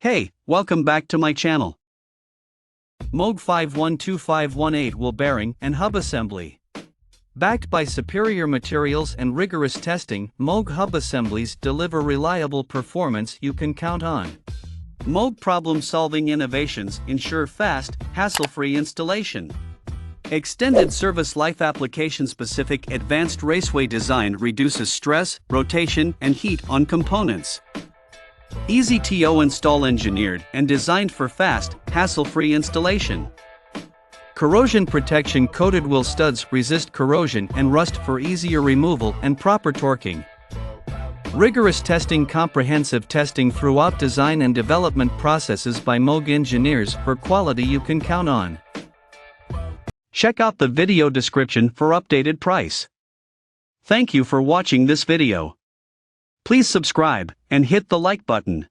Hey, welcome back to my channel. MOOG 512518 wheel bearing and hub assembly. Backed by superior materials and rigorous testing, MOOG hub assemblies deliver reliable performance you can count on. MOOG problem-solving innovations ensure fast, hassle-free installation. Extended service life application-specific advanced raceway design reduces stress, rotation, and heat on components. Easy to install, engineered and designed for fast, hassle-free installation. Corrosion protection coated wheel studs resist corrosion and rust for easier removal and proper torquing. Rigorous testing, comprehensive testing throughout design and development processes by MOOG engineers for quality you can count on. Check out the video description for updated price. Thank you for watching this video. Please subscribe and hit the like button.